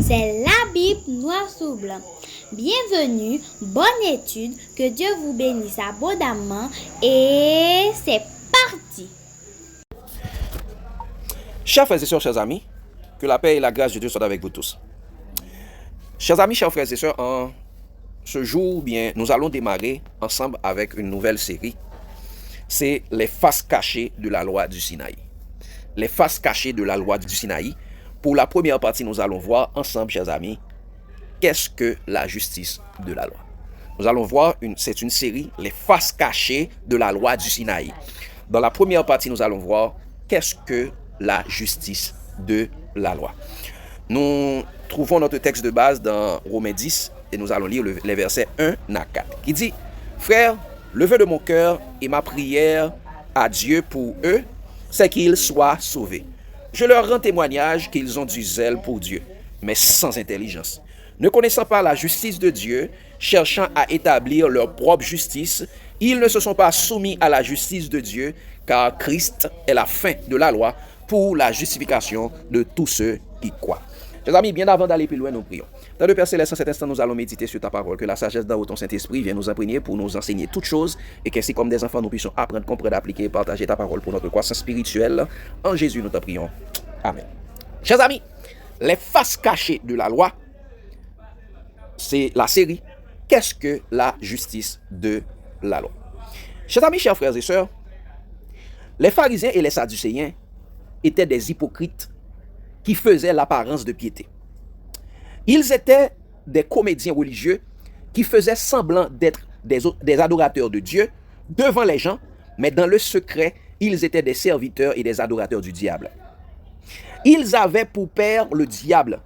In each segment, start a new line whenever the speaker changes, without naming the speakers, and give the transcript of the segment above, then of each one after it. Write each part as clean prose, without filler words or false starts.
C'est la Bible noir sur blanc. Bienvenue, bonne étude, que Dieu vous bénisse abondamment et c'est parti.
Chers frères et sœurs, chers amis, que la paix et la grâce de Dieu soient avec vous tous. Chers amis, chers frères et sœurs, en ce jour, nous allons démarrer ensemble avec une nouvelle série. C'est les faces cachées de la loi du Sinaï. Les faces cachées de la loi du Sinaï. Pour la première partie, nous allons voir ensemble, chers amis, qu'est-ce que la justice de la loi. Nous allons voir, c'est une série, les faces cachées de la loi du Sinaï. Dans la première partie, nous allons voir qu'est-ce que la justice de la loi. Nous trouvons notre texte de base dans Romains 10 et nous allons lire les versets 1 à 4 qui dit « Frères, le vœu de mon cœur et ma prière à Dieu pour eux, c'est qu'ils soient sauvés. Je leur rends témoignage qu'ils ont du zèle pour Dieu, mais sans intelligence. Ne connaissant pas la justice de Dieu, cherchant à établir leur propre justice, ils ne se sont pas soumis à la justice de Dieu, car Christ est la fin de la loi pour la justification de tous ceux qui croient. » Chers amis, bien avant d'aller plus loin, nous prions. Dans le Père Céleste, en cet instant, nous allons méditer sur ta parole, que la sagesse dans ton Saint-Esprit vienne nous imprégner pour nous enseigner toutes choses, et qu'ainsi comme des enfants, nous puissions apprendre, comprendre, appliquer et partager ta parole pour notre croissance spirituelle. En Jésus, nous te prions. Amen. Chers amis, les faces cachées de la loi, c'est la série « Qu'est-ce que la justice de la loi ?» Chers amis, chers frères et sœurs, les pharisiens et les sadducéens étaient des hypocrites qui faisaient l'apparence de piété. Ils étaient des comédiens religieux qui faisaient semblant d'être des adorateurs de Dieu devant les gens, mais dans le secret, ils étaient des serviteurs et des adorateurs du diable. Ils avaient pour père le diable.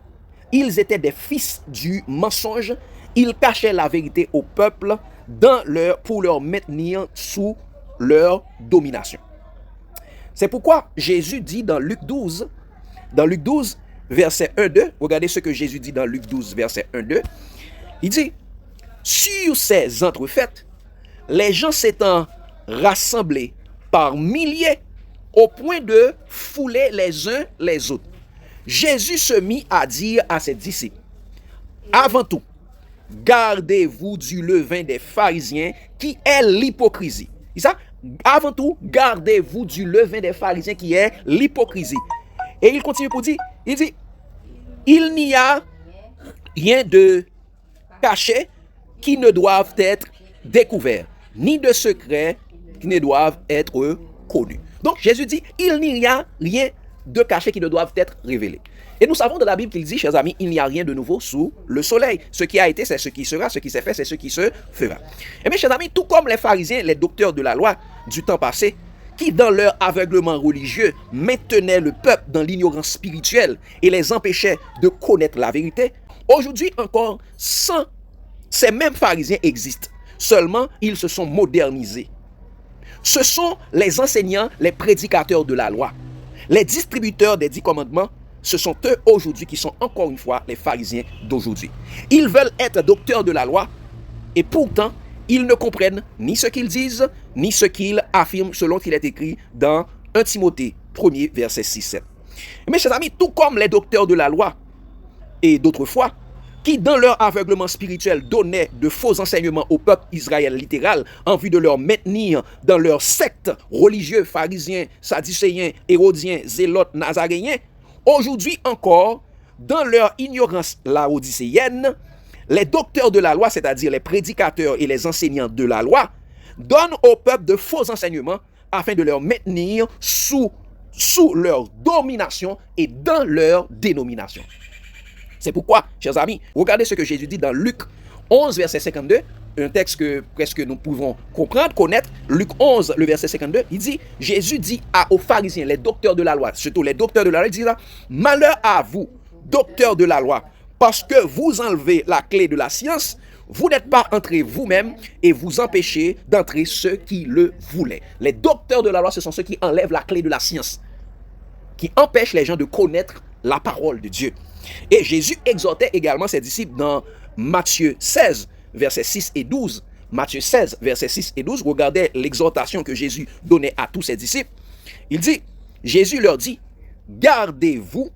Ils étaient des fils du mensonge. Ils cachaient la vérité au peuple pour leur maintenir sous leur domination. C'est pourquoi Jésus dit dans Luc 12, verset 1-2, regardez ce que Jésus dit dans Luc 12, verset 1-2, il dit, sur ces entrefaites, les gens s'étant rassemblés par milliers au point de fouler les uns les autres, Jésus se mit à dire à ses disciples, avant tout, gardez-vous du levain des pharisiens qui est l'hypocrisie. Ça, avant tout, gardez-vous du levain des pharisiens qui est l'hypocrisie. Et il continue pour dire, il dit, il n'y a rien de caché qui ne doivent être découverts, ni de secrets qui ne doivent être connus. Donc Jésus dit, il n'y a rien de caché qui ne doivent être révélés. Et nous savons de la Bible qu'il dit, chers amis, il n'y a rien de nouveau sous le soleil. Ce qui a été, c'est ce qui sera, ce qui s'est fait, c'est ce qui se fera. Et bien, chers amis, tout comme les pharisiens, les docteurs de la loi du temps passé, qui dans leur aveuglement religieux maintenaient le peuple dans l'ignorance spirituelle et les empêchaient de connaître la vérité, aujourd'hui encore, ces mêmes pharisiens existent. Seulement, ils se sont modernisés. Ce sont les enseignants, les prédicateurs de la loi, les distributeurs des 10 commandements. Ce sont eux aujourd'hui qui sont encore une fois les pharisiens d'aujourd'hui. Ils veulent être docteurs de la loi et pourtant, ils ne comprennent ni ce qu'ils disent, ni ce qu'ils affirment selon qu'il est écrit dans 1 Timothée 1er verset 6-7. Mes chers amis, tout comme les docteurs de la loi et d'autres fois, qui dans leur aveuglement spirituel donnaient de faux enseignements au peuple Israël littéral en vue de leur maintenir dans leur secte religieux, pharisiens, sadducéens, hérodiens, zélotes, nazaréens, aujourd'hui encore, dans leur ignorance laodicéenne, les docteurs de la loi, c'est-à-dire les prédicateurs et les enseignants de la loi, donnent au peuple de faux enseignements afin de leur maintenir sous leur domination et dans leur dénomination. C'est pourquoi, chers amis, regardez ce que Jésus dit dans Luc 11, verset 52, un texte que presque nous pouvons comprendre, connaître. Luc 11, le verset 52, il dit, Jésus dit aux pharisiens, les docteurs de la loi, surtout les docteurs de la loi, il dit là, malheur à vous, docteurs de la loi, parce que vous enlevez la clé de la science, vous n'êtes pas entrés vous-même et vous empêchez d'entrer ceux qui le voulaient. Les docteurs de la loi, ce sont ceux qui enlèvent la clé de la science, qui empêchent les gens de connaître la parole de Dieu. Et Jésus exhortait également ses disciples dans Matthieu 16, versets 6 et 12. Matthieu 16, versets 6 et 12, regardez l'exhortation que Jésus donnait à tous ses disciples. Il dit, Jésus leur dit, gardez-vous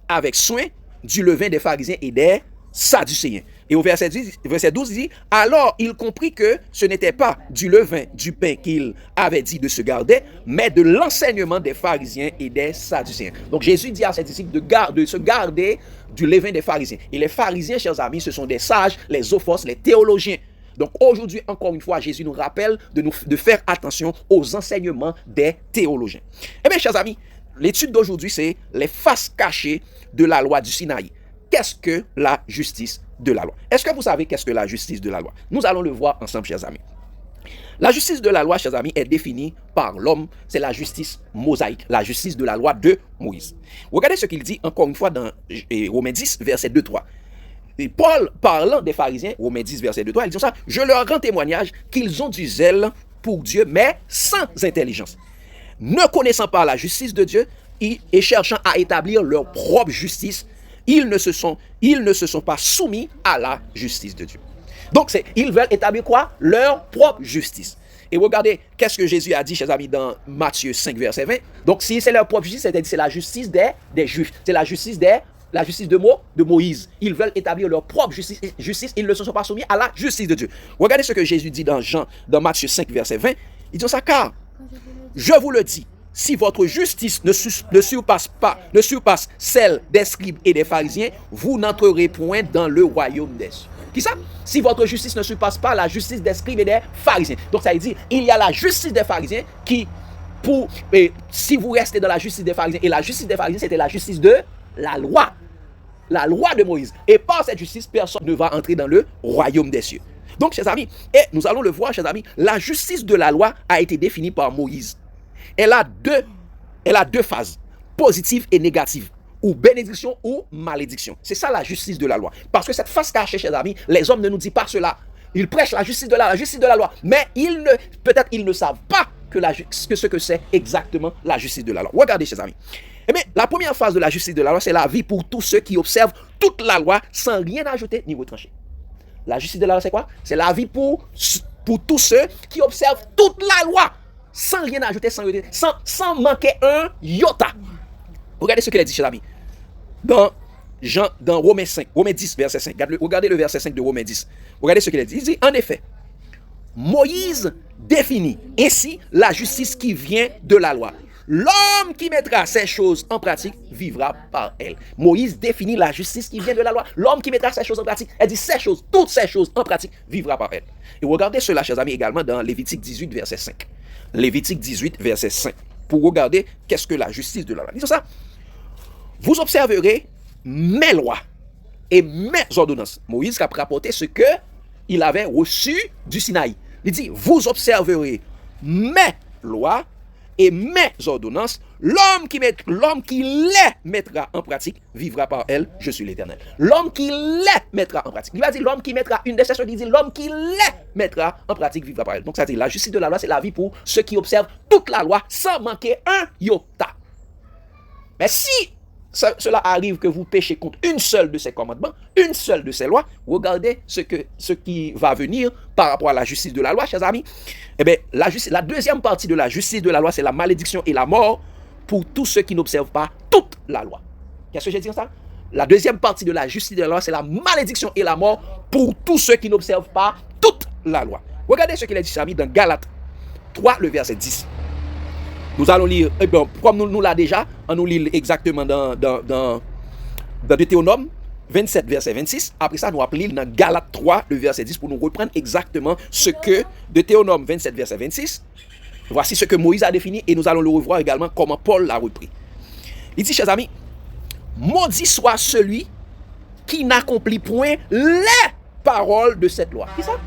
avec soin du levain des pharisiens et des sadducéens. Et au verset 12, il dit, alors il comprit que ce n'était pas du levain du pain qu'il avait dit de se garder, mais de l'enseignement des pharisiens et des sadducéens. Donc Jésus dit à ses disciples de se garder du levain des pharisiens. Et les pharisiens, chers amis, ce sont des sages, les ophos, les théologiens. Donc aujourd'hui, encore une fois, Jésus nous rappelle de faire attention aux enseignements des théologiens. Eh bien, chers amis, l'étude d'aujourd'hui, c'est les faces cachées de la loi du Sinaï. Qu'est-ce que la justice de la loi? Est-ce que vous savez qu'est-ce que la justice de la loi? Nous allons le voir ensemble, chers amis. La justice de la loi, chers amis, est définie par l'homme. C'est la justice mosaïque, la justice de la loi de Moïse. Regardez ce qu'il dit encore une fois dans Romains 10, verset 2-3. Et Paul, parlant des pharisiens, Romains 10, verset 2-3, il dit ça, je leur rends témoignage qu'ils ont du zèle pour Dieu, mais sans intelligence. Ne connaissant pas la justice de Dieu et cherchant à établir leur propre justice, ils ne se sont pas soumis à la justice de Dieu. Donc, ils veulent établir quoi? Leur propre justice. Et regardez, qu'est-ce que Jésus a dit, chers amis, dans Matthieu 5, verset 20. Donc, si c'est leur propre justice, c'est-à-dire c'est la justice des Juifs. C'est la justice de Moïse. Ils veulent établir leur propre justice. Ils ne se sont pas soumis à la justice de Dieu. Regardez ce que Jésus dit dans Matthieu 5, verset 20. Il dit ça, car, je vous le dis, si votre justice ne surpasse celle des scribes et des pharisiens, vous n'entrerez point dans le royaume des cieux. Qui ça? Si votre justice ne surpasse pas la justice des scribes et des pharisiens. Donc ça veut dire, il y a la justice des pharisiens qui, si vous restez dans la justice des pharisiens, et la justice des pharisiens, c'était la justice de la loi de Moïse. Et par cette justice, personne ne va entrer dans le royaume des cieux. Donc, chers amis, et nous allons le voir, chers amis, la justice de la loi a été définie par Moïse. Elle a deux phases, positive et négative, ou bénédiction ou malédiction. C'est ça la justice de la loi. Parce que cette face cachée, chers amis, les hommes ne nous disent pas cela. Ils prêchent la justice de la loi, mais peut-être ils ne savent pas ce que c'est exactement la justice de la loi. Regardez, chers amis. Eh bien, la première phase de la justice de la loi, c'est la vie pour tous ceux qui observent toute la loi sans rien ajouter ni retrancher. La justice de la loi, c'est quoi? C'est la vie pour tous ceux qui observent toute la loi sans rien ajouter, sans manquer un iota. Regardez ce qu'il a dit, chers amis. Dans Romains 10, verset 5. Regardez le verset 5 de Romains 10. Regardez ce qu'il a dit. Il dit, en effet, Moïse définit ainsi la justice qui vient de la loi. L'homme qui mettra ces choses en pratique vivra par elle. Moïse définit la justice qui vient de la loi. L'homme qui mettra ces choses en pratique, elle dit toutes ces choses en pratique vivra par elle. Et regardez cela, chers amis, également dans Lévitique 18, verset 5. Lévitique 18, verset 5. Pour regarder qu'est-ce que la justice de la loi. Disons ça. Vous observerez mes lois et mes ordonnances. Moïse a rapporté ce qu'il avait reçu du Sinaï. Il dit, vous observerez mes lois et mes ordonnances. L'homme qui les mettra en pratique vivra par elles. Je suis l'Éternel. L'homme qui les mettra en pratique. Il va dire l'homme qui mettra une des choses. Il dit l'homme qui les mettra en pratique vivra par elles. Donc ça dit la justice de la loi, c'est la vie pour ceux qui observent toute la loi sans manquer un iota. Mais si cela arrive que vous péchez contre une seule de ces commandements, une seule de ces lois, regardez ce qui va venir par rapport à la justice de la loi, chers amis. Eh bien, la deuxième partie de la justice de la loi, c'est la malédiction et la mort pour tous ceux qui n'observent pas toute la loi. Qu'est-ce que j'ai dit ça? La deuxième partie de la justice de la loi, c'est la malédiction et la mort pour tous ceux qui n'observent pas toute la loi. Regardez ce qu'il a dit, chers amis, dans Galates 3, le verset 10. Nous allons lire, comme nous l'a déjà, on nous lit exactement dans Deutéronome 27, verset 26. Après ça, nous appelons dans Galates 3, le verset 10, pour nous reprendre exactement ce que Deutéronome 27, verset 26. Voici ce que Moïse a défini et nous allons le revoir également comment Paul l'a repris. Il dit, chers amis, maudit soit celui qui n'accomplit point les paroles de cette loi. Qui ça?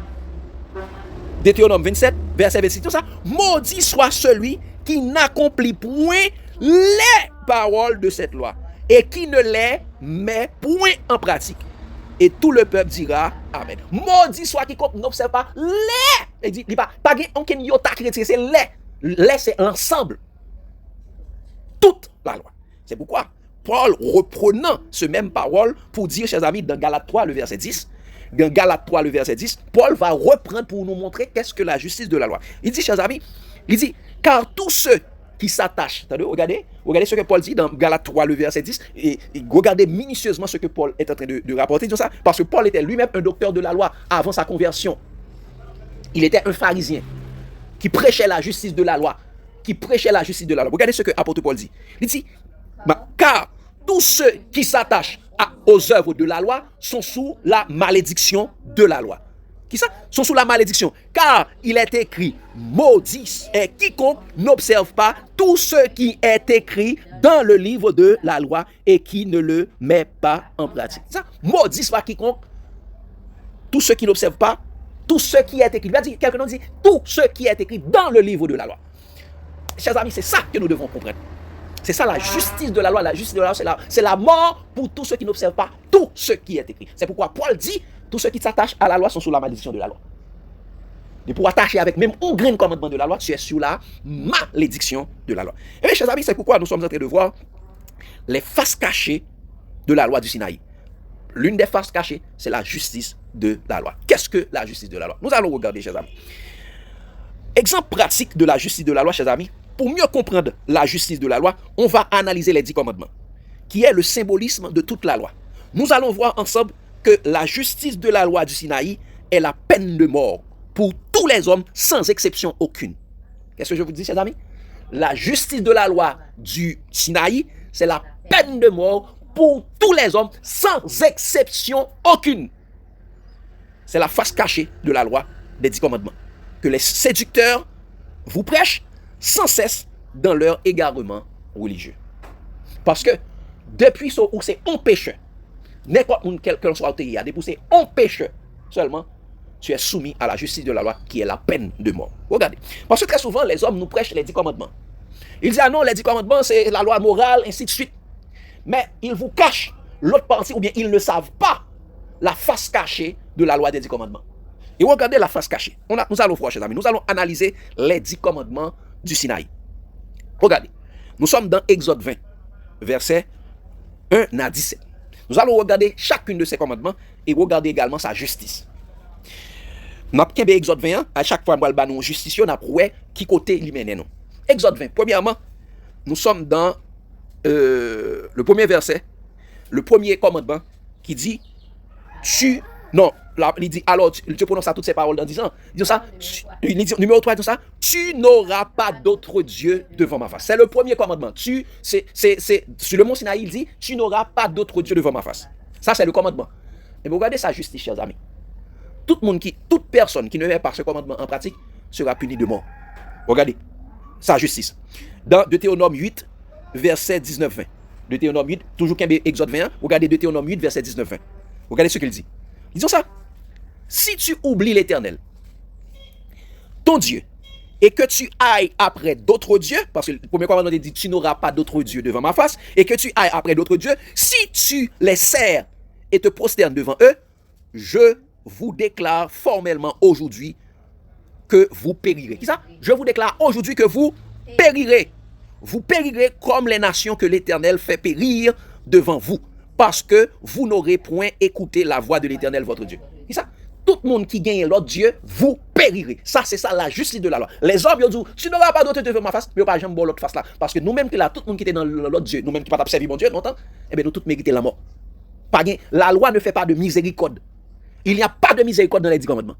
Deutéronome 27, verset 26. Tout ça. Maudit soit celui qui n'accomplit point les paroles de cette loi et qui ne les met point en pratique. Et tout le peuple dira Amen. Maudit soit qui n'observe pas les. Il dit, pas aucun iota chrétien, c'est les. Les, c'est l'ensemble. Toute la loi. C'est pourquoi Paul, reprenant ce même parole pour dire, chers amis, dans Galates 3, le verset 10, dans Galates 3, le verset 10, Paul va reprendre pour nous montrer qu'est-ce que la justice de la loi. Il dit, chers amis, il dit, car tous ceux qui s'attachent. Regardez ce que Paul dit dans Galates 3, le verset 10. Et regardez minutieusement ce que Paul est en train de rapporter. Ça, parce que Paul était lui-même un docteur de la loi avant sa conversion. Il était un pharisien qui prêchait la justice de la loi. Regardez ce que l'apôtre Paul dit. Il dit, car tous ceux qui s'attachent aux œuvres de la loi sont sous la malédiction de la loi. Qui ça? Sont sous la malédiction. Car il est écrit, maudit est quiconque n'observe pas tout ce qui est écrit dans le livre de la loi et qui ne le met pas en pratique. Ça, maudit soit quiconque, tout ce qui n'observe pas, tout ce qui est écrit. Quelqu'un dit, tout ce qui est écrit dans le livre de la loi. Chers amis, c'est ça que nous devons comprendre. C'est ça la justice de la loi. La justice de la loi, c'est la mort pour tous ceux qui n'observent pas tout ce qui est écrit. C'est pourquoi Paul dit, tous ceux qui s'attachent à la loi sont sous la malédiction de la loi. Et pour attacher avec même un grain de commandement de la loi, tu es sous la malédiction de la loi. Et bien, chers amis, c'est pourquoi nous sommes en train de voir les faces cachées de la loi du Sinaï. L'une des faces cachées, c'est la justice de la loi. Qu'est-ce que la justice de la loi? Nous allons regarder, chers amis. Exemple pratique de la justice de la loi, chers amis. Pour mieux comprendre la justice de la loi, on va analyser les 10 commandements, qui est le symbolisme de toute la loi. Nous allons voir ensemble que la justice de la loi du Sinaï est la peine de mort pour tous les hommes, sans exception aucune. Qu'est-ce que je vous dis, chers amis? La justice de la loi du Sinaï, c'est la peine de mort pour tous les hommes, sans exception aucune. C'est la face cachée de la loi des 10 commandements, que les séducteurs vous prêchent sans cesse dans leur égarement religieux. Parce que depuis où c'est un pécheur, n'importe quel soit le pays, depuis c'est un pécheur seulement, tu es soumis à la justice de la loi qui est la peine de mort. Regardez. Parce que très souvent, les hommes nous prêchent les 10 commandements. Ils disent, ah non, les 10 commandements, c'est la loi morale, ainsi de suite. Mais ils vous cachent l'autre partie, ou bien ils ne savent pas la face cachée de la loi des 10 commandements. Et regardez la face cachée. Nous allons voir, chers amis, nous allons analyser les 10 commandements du Sinaï. Regardez, nous sommes dans Exode 20, versets 1 à 17. Nous allons regarder chacune de ces commandements et regarder également sa justice. Nous avons Exode 21, à chaque fois, nous avons justice, nous avons qui côté lui mène. Exode 20, premièrement, nous sommes dans le premier verset, le premier commandement qui dit, il dit, alors, tu prononces toutes ces paroles en disant ça, il dit, numéro 3, ça, tu n'auras pas d'autre Dieu devant ma face. C'est le premier commandement. Sur le mont Sinaï, il dit, tu n'auras pas d'autre Dieu devant ma face. Ça, c'est le commandement. Et vous regardez sa justice, chers amis. Toute personne qui ne met pas ce commandement en pratique sera punie de mort. Regardez sa justice. Dans Deutéronome 8, verset 19-20. Deutéronome 8, toujours Exode 21, regardez Deutéronome 8, verset 19-20. Regardez ce qu'il dit. Disons ça. Si tu oublies l'Éternel, ton Dieu, et que tu ailles après d'autres dieux, parce que le premier commandement dit, tu n'auras pas d'autres dieux devant ma face, et que tu ailles après d'autres dieux, si tu les sers et te prosternes devant eux, je vous déclare formellement aujourd'hui que vous périrez. Qui ça? Je vous déclare aujourd'hui que vous périrez. Vous périrez comme les nations que l'Éternel fait périr devant vous, parce que vous n'aurez point écouté la voix de l'Éternel votre Dieu. Qui ça? Tout le monde qui gagne l'autre Dieu, vous périrez. Ça, c'est ça la justice de la loi. Les hommes, ils disent, tu n'auras pas d'autre Dieu devant ma face, mais pas jamais bon l'autre face là. Parce que nous-mêmes qui là, tout le monde qui était dans l'autre Dieu, nous-mêmes qui pas servi mon Dieu longtemps, eh bien nous tous méritons la mort. La loi ne fait pas de miséricorde. Il n'y a pas de miséricorde dans les 10 commandements.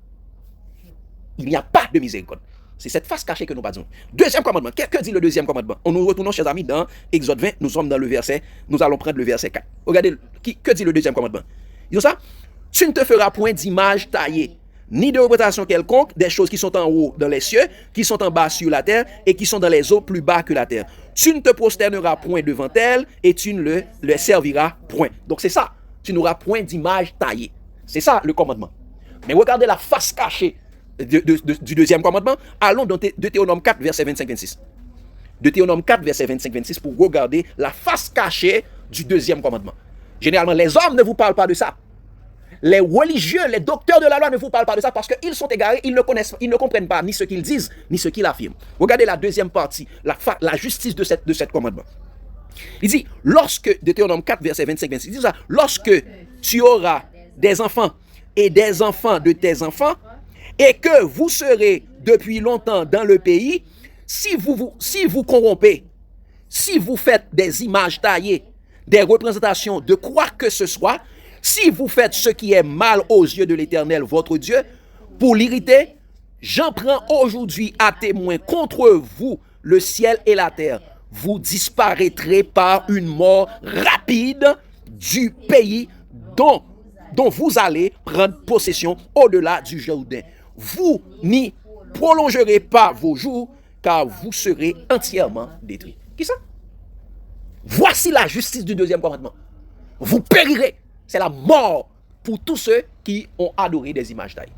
Il n'y a pas de miséricorde. C'est cette face cachée que nous disons. Deuxième commandement. Que dit le deuxième commandement? Nous retournons, chers amis, dans Exode 20. Nous sommes dans le verset. Nous allons prendre le verset 4. Regardez, que dit le deuxième commandement? Disons ça. Tu ne te feras point d'image taillée, ni de représentation quelconque des choses qui sont en haut dans les cieux, qui sont en bas sur la terre, et qui sont dans les eaux plus bas que la terre. Tu ne te prosterneras point devant elles, et tu ne le serviras point. Donc c'est ça. Tu n'auras point d'image taillée. C'est ça le commandement. Mais regardez la face cachée du deuxième commandement. Allons dans Deutéronome 4, verset 25-26. Deutéronome 4, verset 25-26 pour regarder la face cachée du deuxième commandement. Généralement, les hommes ne vous parlent pas de ça. Les religieux, les docteurs de la loi ne vous parlent pas de ça parce qu'ils sont égarés, ils ne comprennent pas ni ce qu'ils disent, ni ce qu'ils affirment. Regardez la deuxième partie, la justice de cette commandement. Il dit, Deutéronome 4, verset 25-26, il dit ça, lorsque tu auras des enfants et des enfants de tes enfants, et que vous serez depuis longtemps dans le pays, si vous corrompez, si vous faites des images taillées, des représentations de quoi que ce soit, si vous faites ce qui est mal aux yeux de l'Éternel, votre Dieu, pour l'irriter, j'en prends aujourd'hui à témoin contre vous le ciel et la terre. Vous disparaîtrez par une mort rapide du pays dont vous allez prendre possession au-delà du Jourdain. Vous n'y prolongerez pas vos jours, car vous serez entièrement détruits. Qui ça? Voici la justice du deuxième commandement. Vous périrez. C'est la mort pour tous ceux qui ont adoré des images taillées.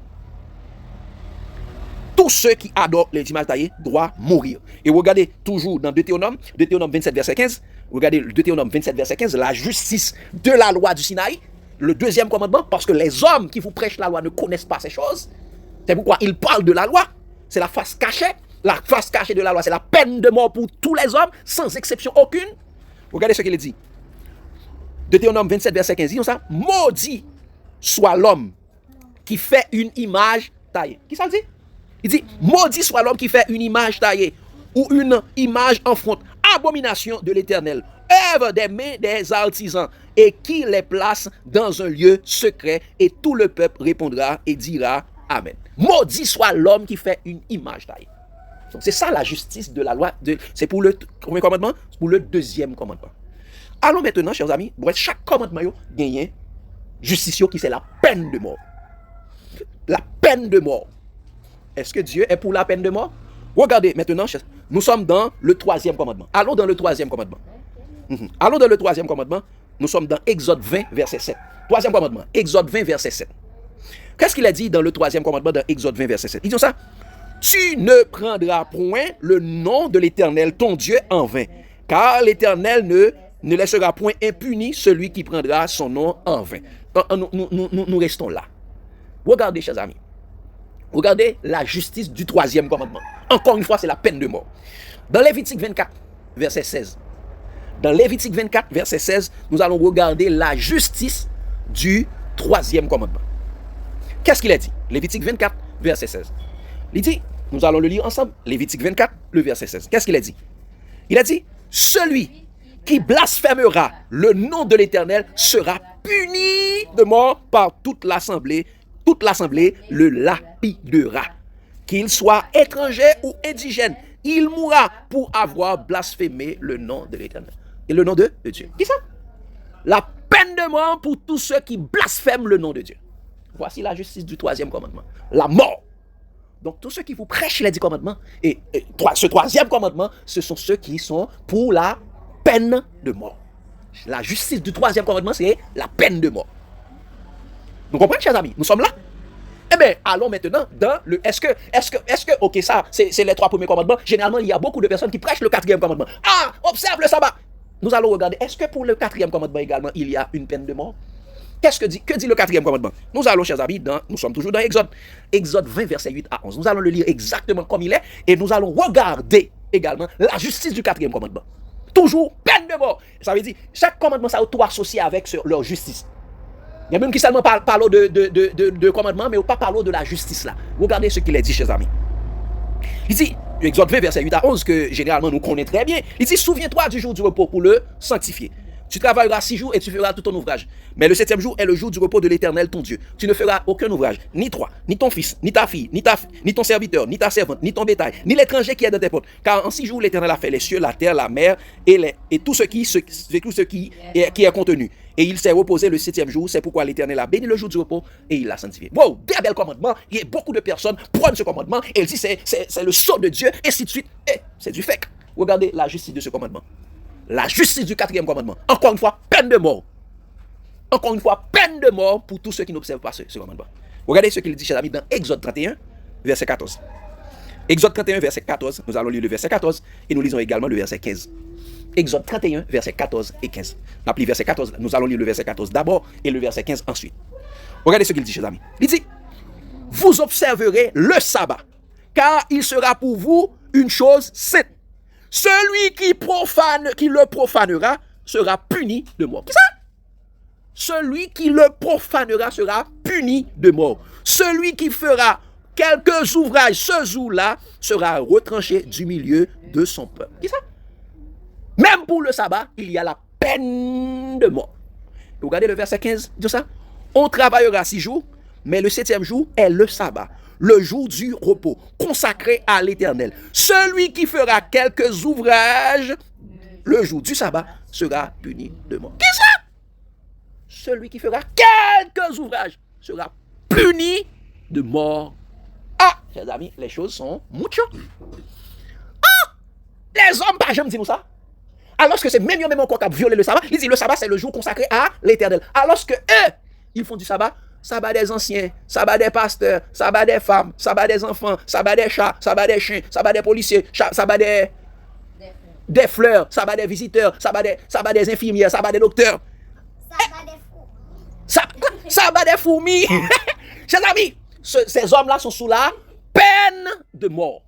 Tous ceux qui adorent les images taillées doivent mourir. Et regardez toujours dans Deutéronome 27, verset 15. Regardez Deutéronome 27, verset 15, la justice de la loi du Sinaï, le deuxième commandement, parce que les hommes qui vous prêchent la loi ne connaissent pas ces choses. C'est pourquoi ils parlent de la loi. C'est la face cachée. La face cachée de la loi, c'est la peine de mort pour tous les hommes, sans exception aucune. Regardez ce qu'il dit. Deutéronome 27, verset 15, dit ça. Maudit soit l'homme qui fait une image taillée. Qui ça le dit? Il dit, maudit soit l'homme qui fait une image taillée ou une image en fonte, abomination de l'Éternel, œuvre des mains des artisans, et qui les place dans un lieu secret, et tout le peuple répondra et dira Amen. Maudit soit l'homme qui fait une image taillée. Donc c'est ça la justice de la loi. C'est pour le premier commandement, c'est pour le deuxième commandement. Allons maintenant, chers amis, chaque commandement gagne justice qui c'est la peine de mort. La peine de mort. Est-ce que Dieu est pour la peine de mort? Regardez maintenant, nous sommes dans le troisième commandement. Allons dans le troisième commandement. Allons dans le troisième commandement. Nous sommes dans Exode 20, verset 7. Troisième commandement, Exode 20, verset 7. Qu'est-ce qu'il a dit dans le troisième commandement, dans Exode 20, verset 7? Il dit ça. Tu ne prendras point le nom de l'Éternel, ton Dieu, en vain, car l'Éternel ne laissera point impuni celui qui prendra son nom en vain. Nous restons là. Regardez, chers amis. Regardez la justice du troisième commandement. Encore une fois, c'est la peine de mort. Dans Lévitique 24, verset 16. Dans Lévitique 24, verset 16, nous allons regarder la justice du troisième commandement. Qu'est-ce qu'il a dit? Lévitique 24, verset 16. Il dit, nous allons le lire ensemble, Lévitique 24, le verset 16. Qu'est-ce qu'il a dit? Il a dit, celui qui blasphémera le nom de l'Éternel sera puni de mort par toute l'assemblée le lapidera. Qu'il soit étranger ou indigène, il mourra pour avoir blasphémé le nom de l'Éternel. Et le nom de Dieu. Qui ça? La peine de mort pour tous ceux qui blasphèment le nom de Dieu. Voici la justice du troisième commandement. La mort. Donc tous ceux qui vous prêchent les 10 commandements, et ce troisième commandement, ce sont ceux qui sont pour la peine de mort. La justice du troisième commandement, c'est la peine de mort. Vous comprenez, chers amis? Nous sommes là. Eh bien, allons maintenant dans le... Est-ce que, ok, ça, c'est les 3 premiers commandements. Généralement, il y a beaucoup de personnes qui prêchent le 4e commandement. Ah, observe le sabbat. Nous allons regarder, est-ce que pour le 4e commandement également, il y a une peine de mort? Que dit le 4e commandement? Nous allons, chers amis, nous sommes toujours dans Exode. Exode 20, verset 8 à 11. Nous allons le lire exactement comme il est, et nous allons regarder également la justice du 4e commandement. Toujours peine de mort. Ça veut dire, chaque commandement, ça doit associé avec leur justice. Il y a même qui seulement parlent de commandement, mais pas parlent de la justice là. Regardez ce qu'il a dit, chers amis. Il dit, Exode 20, verset 8 à 11, que généralement nous connaissons très bien. Il dit, souviens-toi du jour du repos pour le sanctifier. Tu travailleras 6 jours et tu feras tout ton ouvrage. Mais le 7e jour est le jour du repos de l'Éternel, ton Dieu. Tu ne feras aucun ouvrage, ni toi, ni ton fils, ni ta fille, ni ton serviteur, ni ta servante, ni ton bétail, ni l'étranger qui est dans tes portes. Car en 6 jours, l'Éternel a fait les cieux, la terre, la mer et tout ce qui est contenu. Et il s'est reposé le 7e jour. C'est pourquoi l'Éternel a béni le jour du repos et il l'a sanctifié. Wow, des belles commandements. Il y a beaucoup de personnes prennent ce commandement et elles disent c'est le sceau de Dieu, et ainsi de suite. Et c'est du fake. Regardez la justice de ce commandement. La justice du 4e commandement. Encore une fois, peine de mort. Encore une fois, peine de mort pour tous ceux qui n'observent pas ce commandement. Regardez ce qu'il dit, chers amis, dans Exode 31, verset 14. Exode 31, verset 14. Nous allons lire le verset 14 et nous lisons également le verset 15. Exode 31, verset 14 et 15. Verset 14, nous allons lire le verset 14 d'abord et le verset 15 ensuite. Regardez ce qu'il dit, chers amis. Il dit, vous observerez le sabbat, car il sera pour vous une chose sainte. Celui qui le profanera sera puni de mort. Qui ça? Celui qui le profanera sera puni de mort. Celui qui quelques ouvrages, ce jour-là sera retranché du milieu de son peuple. Qui ça? Même pour le sabbat, il y a la peine de mort. Vous regardez le verset 15 de ça? On travaillera 6 jours, mais le 7e jour est le sabbat, le jour du repos, consacré à l'Éternel. Celui qui fera quelques ouvrages le jour du sabbat sera puni de mort. Qui ça? Celui qui fera quelques ouvrages sera puni de mort. Ah, chers amis, les choses sont mucho. Ah, les hommes, pas jamais dit nous ça. Alors que c'est même encore qui a violé le sabbat, ils disent le sabbat c'est le jour consacré à l'Éternel. Alors que eux, ils font du sabbat, sabbat des anciens, sabbat des pasteurs, sabbat des femmes, sabbat des enfants, sabbat des chats, sabbat des chiens, sabbat des policiers, sabbat des fleurs, sabbat des visiteurs, sabbat des infirmières, sabbat des docteurs. Sabbat des fourmis. Chers amis, ces hommes-là sont sous la peine de mort.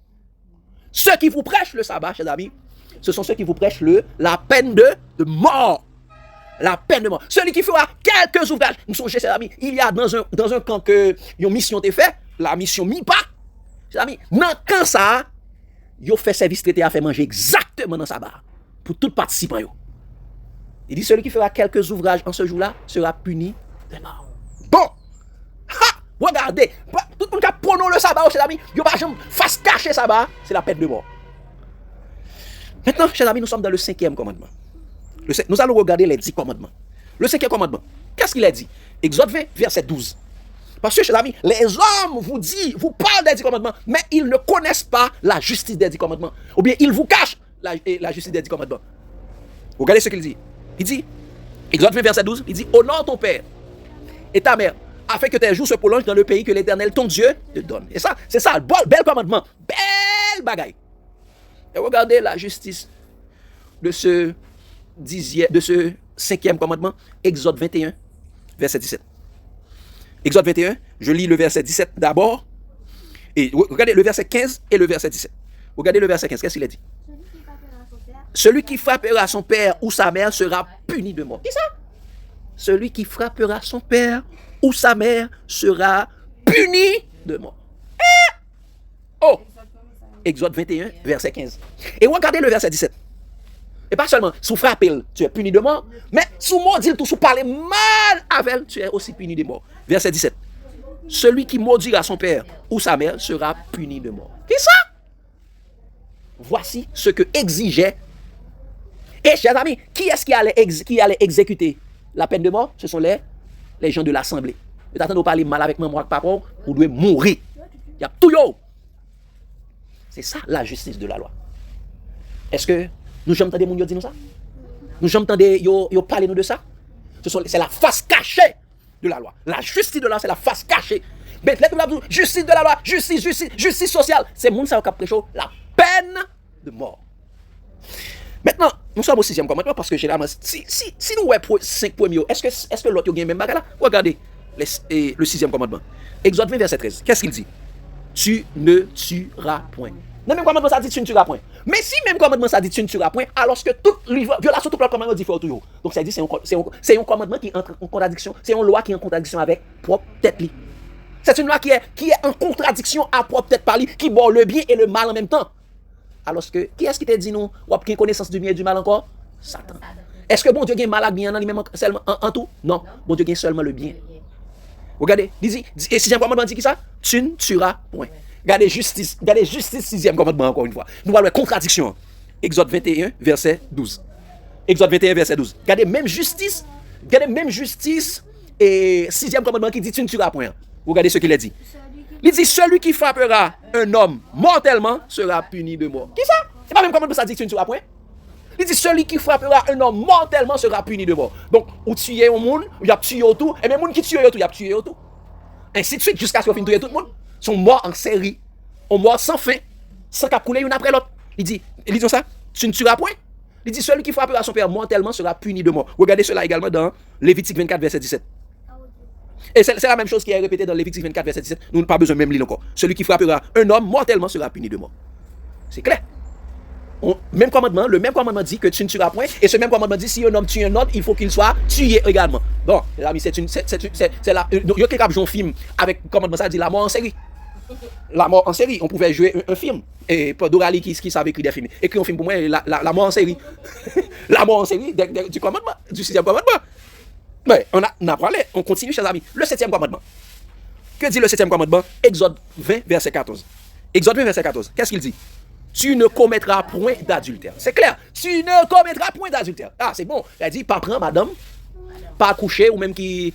Ceux qui vous prêchent le sabbat, chers amis, ce sont ceux qui vous prêchent la peine de mort. La peine de mort. Celui qui fera quelques ouvrages. Nous sommes, chers amis, il y a dans un camp que une mission été fait, la mission MIPA. Chers amis, dans le camp ça, ils ont fait service traité à faire manger exactement dans le sabbat. Pour tout participant. Il dit, celui qui fera quelques ouvrages en ce jour-là sera puni de mort. Bon. Ha! Regardez. Tout le monde qui a prononcé le sabbat, chers amis, il n'y a pas jamais face cacher sabbat, c'est la peine de mort. Maintenant, chers amis, nous sommes dans le 5e commandement. Nous allons regarder les 10 commandements. Le 5e commandement, qu'est-ce qu'il a dit? Exode 20, verset 12. Parce que, chers amis, les hommes vous parlent des 10 commandements, mais ils ne connaissent pas la justice des 10 commandements. Ou bien, ils vous cachent la justice des 10 commandements. Regardez ce qu'il dit. Il dit, Exode 20, verset 12, il dit, honore ton père et ta mère, afin que tes jours se prolongent dans le pays que l'Éternel, ton Dieu, te donne. Et ça, c'est ça, bel commandement, belle bagaille. Et regardez la justice de ce 5e commandement, Exode 21, verset 17. Exode 21, je lis le verset 17 d'abord, et regardez le verset 15 et le verset 17. Regardez le verset 15, qu'est-ce qu'il a dit? Celui qui frappera son père ou sa mère sera puni de mort. Qui ça? Celui qui frappera son père ou sa mère sera puni de mort. Oh! Exode 21, verset 15. Et regardez le verset 17. Et pas seulement, sous frapper, tu es puni de mort, mais sous maudire, sous parler mal avec elle, tu es aussi puni de mort. Verset 17. Celui qui maudira son père ou sa mère sera puni de mort. Qui ça? Voici ce que exigeait. Et chers amis, qui est-ce qui allait exécuter la peine de mort? Ce sont les gens de l'assemblée. Vous attendez de parler mal avec maman ou papa, vous devez mourir. Il y a tout yo. C'est ça la justice de la loi. Est-ce que nous jamais entendu moun dire nous ça? Nous jamais entendu yo parler nous de ça? C'est la face cachée de la loi. La justice de la loi, c'est la face cachée. Mais justice de la loi, justice sociale, c'est moun ça qui a prêché la peine de mort. Maintenant, nous sommes au 6e commandement parce que généralement, si nous voyons 5 premiers, est-ce que l'autre a même bagarre là? Regardez le 6e commandement. Exode 20, verset 13. Qu'est-ce qu'il dit? Tu ne tueras point. Non, même commandement ça dit tu ne tueras point. Mais si même commandement ça dit tu ne tueras point, alors que toute violation, tout le commandement dit faut tout. Donc ça dit c'est un commandement qui entre en contradiction, c'est une loi qui est en contradiction avec propre tête. C'est une loi qui est en contradiction à propre tête par lui, qui bord le bien et le mal en même temps. Alors que, qui est-ce qui t'a dit nous, ou a connaissance du bien et du mal encore? Satan. Est-ce que bon Dieu gagne mal avec bien en lui-même seulement en tout? Non, bon Dieu gagne seulement le bien. Regardez, et 6e commandement dit qui ça? Tu ne tueras point. Regardez justice 6e commandement encore une fois. Nous voyons la contradiction. Exode 21, verset 12. Exode 21, verset 12. Regardez même justice et 6e commandement qui dit tu ne tueras point. Regardez ce qu'il a dit. Il dit, celui qui frappera un homme mortellement sera puni de mort. Qui ça? C'est pas même comment ça dit que tu ne tueras point. Il dit, celui qui frappera un homme mortellement sera puni de mort. Donc, ou tuer un monde, ou y a tué tout, et même monde qui tue tout, y a tué tout. Ainsi de suite, jusqu'à ce qu'on finisse tuer tout le monde. Sont morts en série, on mort sans fin, sans qu'à couler une après l'autre. Il dit ça, tu ne tueras point. Il dit, celui qui frappera son père mortellement sera puni de mort. Regardez cela également dans Lévitique 24, verset 17. Et c'est la même chose qui est répétée dans Lévitique 24, verset 17. Nous n'avons pas besoin de même lire encore. Celui qui frappera un homme mortellement sera puni de mort. C'est clair. Le même commandement dit que tu ne tueras point. Et ce même commandement dit si un homme tue un autre, il faut qu'il soit tué également. Bon, les amis, c'est là. Il y a quelqu'un qui a un film avec le commandement, ça dit la mort en série. La mort en série. On pouvait jouer un film. Et pour Dorali qui savait écrire des films. Écrire un film pour moi, la mort en série. La mort en série du commandement, du 6e commandement. Mais on a parlé, on continue, chers amis. Le 7e commandement. Que dit le 7e commandement? Exode 20, verset 14. Exode 20, verset 14. Qu'est-ce qu'il dit? Tu ne commettras point d'adultère. C'est clair. Tu ne commettras point d'adultère. Ah, c'est bon. Il dit, pas prendre madame, pas coucher, ou même qui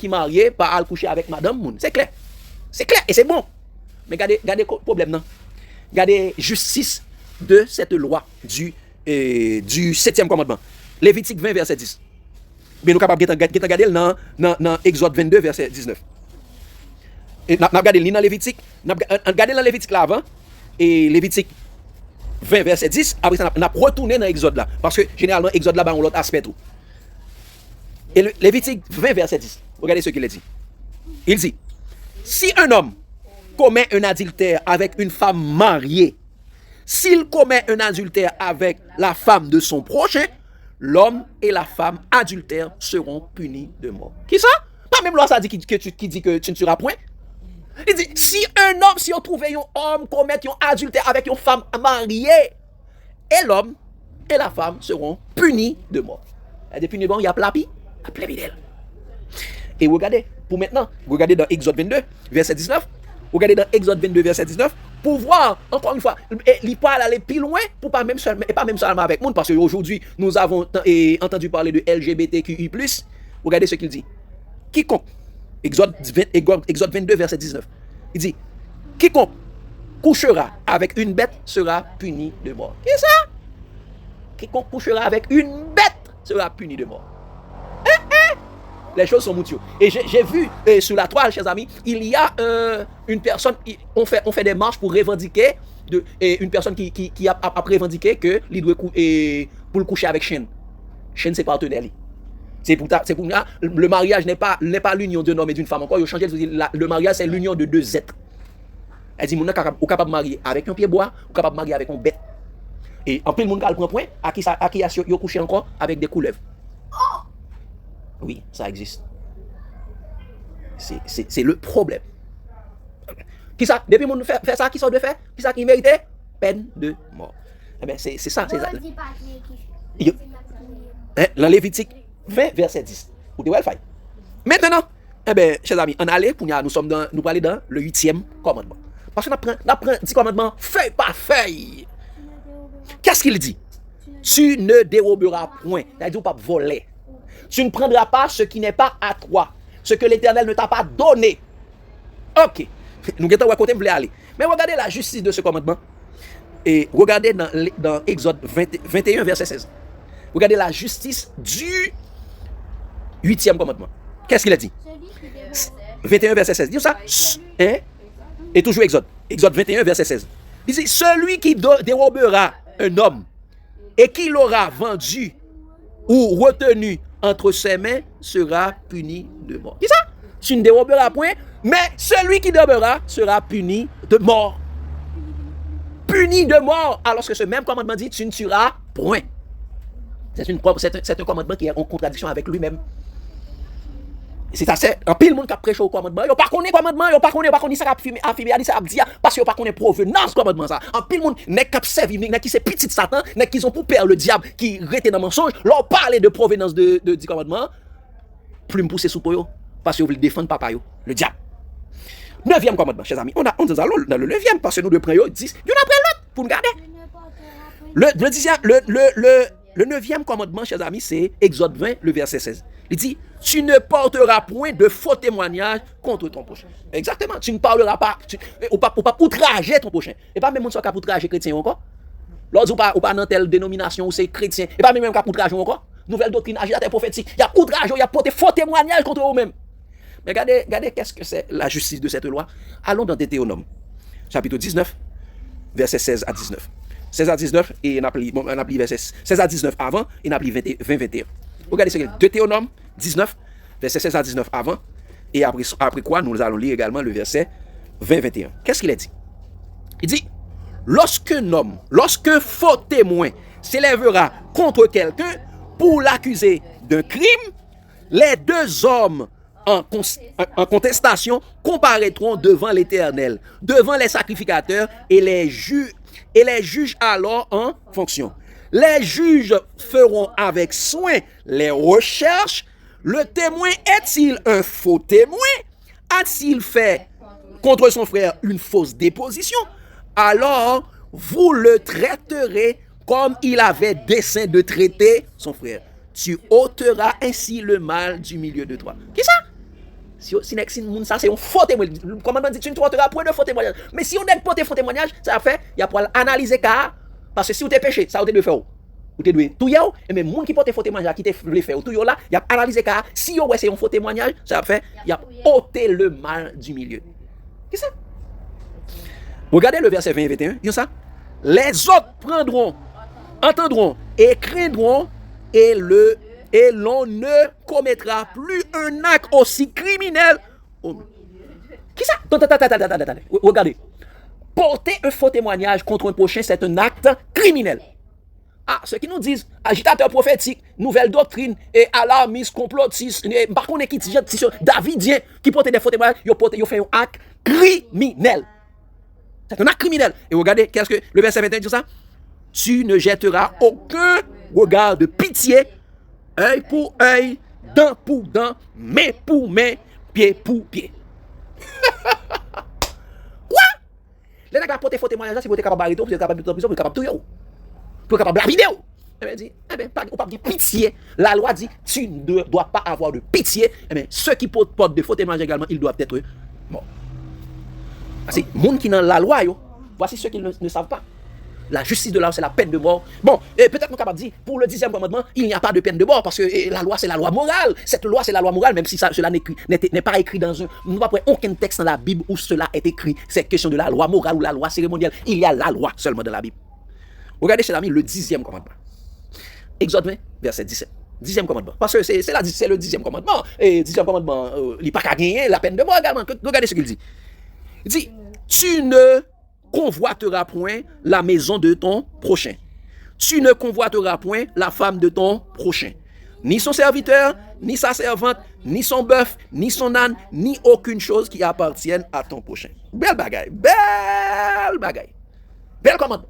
marié, pas aller coucher avec madame. C'est clair. C'est clair et c'est bon. Mais regardez le problème, non? Regardez justice de cette loi du 7e commandement. Lévitique 20, verset 10. Mais nous sommes capables de regarder dans Exode 22, verset 19. Et nous avons regardé dans Lévitique. Nous avons regardé dans Lévitique là avant. Et Lévitique 20, verset 10. Après ça, nous avons retourné dans Exode là. Parce que généralement, Exode là, on l'autre aspect tout. Et Lévitique 20, verset 10. Regardez ce qu'il dit. Il dit, si un homme commet un adultère avec une femme mariée, s'il commet un adultère avec la femme de son prochain, l'homme et la femme adultères seront punis de mort. Qui ça? Pas même là ça dit qui dit que tu ne tueras point. Il dit, si on trouve un homme commettre un adultère avec une femme mariée, et l'homme et la femme seront punis de mort. Et depuis il y a plapi, à plébidel. Et regardez, pour maintenant, regardez dans Exode 22, verset 19, regardez dans Exode 22, verset 19, pour voir, encore une fois, il parle aller plus loin, pour pas même seulement avec nous, parce qu'aujourd'hui, nous avons entendu parler de LGBTQI+. Regardez ce qu'il dit. Quiconque, Exode 22, verset 19, il dit, quiconque couchera avec une bête sera puni de mort. Qu'est-ce ça? Quiconque couchera avec une bête sera puni de mort. Les choses sont moutio. Et j'ai vu sur la toile, chers amis, il y a une personne, on fait des marches pour revendiquer, une personne qui a revendiqué que il doit pour le coucher avec Chêne. Chêne, c'est partenaire. C'est pour le mariage n'est pas l'union d'un homme et d'une femme. Encore, il a changé, le mariage, c'est l'union de deux êtres. Elle dit, on est capable de marier avec un pied bois, ou capable de marier avec un bête. Et en plus, le monde prend point, à qui a couché encore avec des couleuvres. Oui, ça existe. C'est le problème. Qui ça? Depuis que nous fait ça, qui sort de fait? Qui ça qui méritait? Peine de mort. Eh bien, c'est ça. C'est ça. Dans Lévitique 20, verset 10. Vous devez le faire. Maintenant, eh bien, chers amis, on allait pour nous parler dans le 8e commandement. Parce qu'on apprend 10 commandements feuille par feuille. Qu'est-ce qu'il dit? Tu ne déroberas point. C'est-à-dire, pas voler. Tu ne prendras pas ce qui n'est pas à toi, ce que l'Éternel ne t'a pas donné. Ok. Nous allons côté voulez aller. Mais regardez la justice de ce commandement. Et regardez dans Exode 21, verset 16. Regardez la justice du 8e commandement. Qu'est-ce qu'il a dit? 21, verset 16. Dis ça. Hein? Et toujours Exode. Exode 21, verset 16. Il dit, celui qui dérobera un homme et qui l'aura vendu ou retenu entre ses mains sera puni de mort. Qui ça? Tu ne déroberas point, mais celui qui dérobera sera puni de mort. Puni de mort, alors que ce même commandement dit, tu ne tueras point. C'est un commandement qui est en contradiction avec lui-même. C'est assez. En pile monde qui a prêché au commandement, il pas connaît commandement, il pas connaît ça affirmer, dit ça a dit parce qu'il pas connaît provenance commandement ça. En pile monde n'est cap servi, n'est qui c'est petit Satan, n'est qui ont pour père le diable qui rete dans mensonge, leur parler de provenance de du commandement, plus me pousser sous poyo parce que vous voulez défendre papa yo, le diable. 9e commandement, chers amis. On dans le 9e parce que nous de prendre 10, il y en a après l'autre pour nous garder. Le 9e commandement, chers amis, c'est Exode 20, le verset 16. Il dit, tu ne porteras point de faux témoignages contre ton prochain. Exactement. Tu ne parleras pas, ou pas outrager ton prochain. Et pas même on soit capable outrager chrétien encore. Lorsque ou pas dans telle dénomination où c'est chrétien, et pas même capable outrager encore. Nouvelle doctrine agitateur prophétique. Il y a outrage, il y a porté faux témoignages contre eux-mêmes. Mais regardez qu'est-ce que c'est la justice de cette loi. Allons dans Deutéronome, chapitre 19, verset 16 à 19. 16 à 19, et on appelle verset 16 à 19 avant, et on appelle 20-21. Regardez ce qu'il dit. Deutéronome 19, verset 16 à 19 avant, et après quoi, nous allons lire également le verset 20-21. Qu'est-ce qu'il a dit? Il dit, lorsqu'un faux témoin s'élèvera contre quelqu'un pour l'accuser d'un crime, les deux hommes en contestation comparaîtront devant l'Éternel, devant les sacrificateurs et les juges alors en fonction. Les juges feront avec soin les recherches. Le témoin est-il un faux témoin? A-t-il fait contre son frère une fausse déposition? Alors vous le traiterez comme il avait dessein de traiter son frère. Tu ôteras ainsi le mal du milieu de toi. Qui ça? Si ça c'est un faux témoignage. Le commandement dit tu ne ôteras point de faux témoignage. Mais si on n'est pas de faux témoignage, ça a fait, il y a pour analyser car parce que si vous êtes péché, ça vous de faire. Vous êtes tout yo et même monde qui porte faux témoignage qui te le faire tout yo là, il y a analysé car si yo ouais c'est un faux témoignage, ça a fait, il y a ôté le mal du milieu. Qu'est-ce que ça? Regardez le verset 20 et 21, dit ça. Les autres prendront, entendront et craindront et l'on ne commettra plus un acte aussi criminel. Qui ça? Attendez. Regardez. Porter un faux témoignage contre un prochain, c'est un acte criminel. Ah, ceux qui nous disent agitateur prophétique, nouvelle doctrine et alarmiste, complotiste, par contre, qui dit davidien qui porte des faux témoignages, ils fait un acte criminel. C'est un acte criminel. Et regardez, qu'est-ce que le verset 21 dit ça? Tu ne jetteras aucun regard de pitié, œil pour œil, dent pour dent, main pour main, pied pour pied. Quoi? Les gens qui portent faux témoignages, si vous êtes capable de barrer tout, vous êtes capable de prison, vous êtes capable de tout. Vous êtes capable de la vidéo. Eh bien, dit, on parle de pitié. La loi dit, tu ne dois pas avoir de pitié. Eh bien, ceux qui portent de faux témoignages également, ils doivent être morts. C'est les gens qui dans la loi, voici ceux qui ne savent pas. La justice de la loi, c'est la peine de mort. Bon, peut-être qu'on est capable de dire, pour le 10e commandement, il n'y a pas de peine de mort, parce que la loi, c'est la loi morale. Cette loi, c'est la loi morale, même si cela n'est pas écrit dans un... Nous n'avons pas aucun texte dans la Bible où cela est écrit. C'est question de la loi morale ou la loi cérémonielle. Il y a la loi seulement dans la Bible. Regardez, chers amis, le 10e commandement. Exode 20, verset 17. 10e commandement. Parce que c'est le 10e commandement. Et 10e commandement, il n'y a pas qu'à gagner la peine de mort également. Regardez ce qu'il dit. Il dit, tu ne convoiteras point la maison de ton prochain. Tu ne convoiteras point la femme de ton prochain. Ni son serviteur, ni sa servante, ni son bœuf, ni son âne, ni aucune chose qui appartienne à ton prochain. Belle bagaille. Belle bagaille. Belle commande.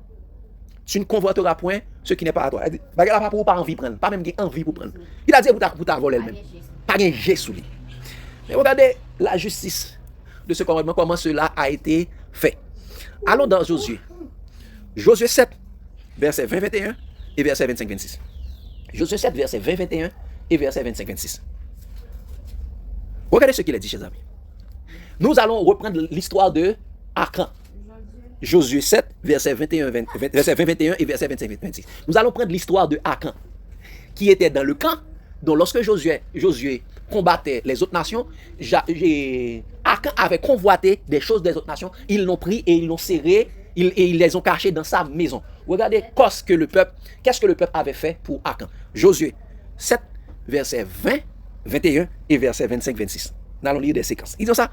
Tu ne convoiteras point ce qui n'est pas à toi. Bagaille là pas pour pas envie prendre, pas même envie pour prendre. Il a dit pour ta voler elle-même. Pas un jet sous lui. Mais regardez la justice de ce commandement, comment cela a été fait. Allons dans Josué. Josué 7, verset 20-21 et verset 25-26. Josué 7, verset 20-21 et verset 25-26. Regardez ce qu'il a dit, chers amis. Nous allons reprendre l'histoire de Akan. Josué 7, verset 20-21 et verset 25-26. Nous allons prendre l'histoire de Akan, qui était dans le camp, dont lorsque Josué combattait les autres nations, Akan avait convoité des choses des autres nations, ils l'ont pris et ils l'ont serré, et ils les ont cachés dans sa maison. Regardez qu'est-ce que le peuple avait fait pour Akan. Josué 7, verset 20, 21 et verset 25-26. Nous allons lire des séquences. Ils ont ça.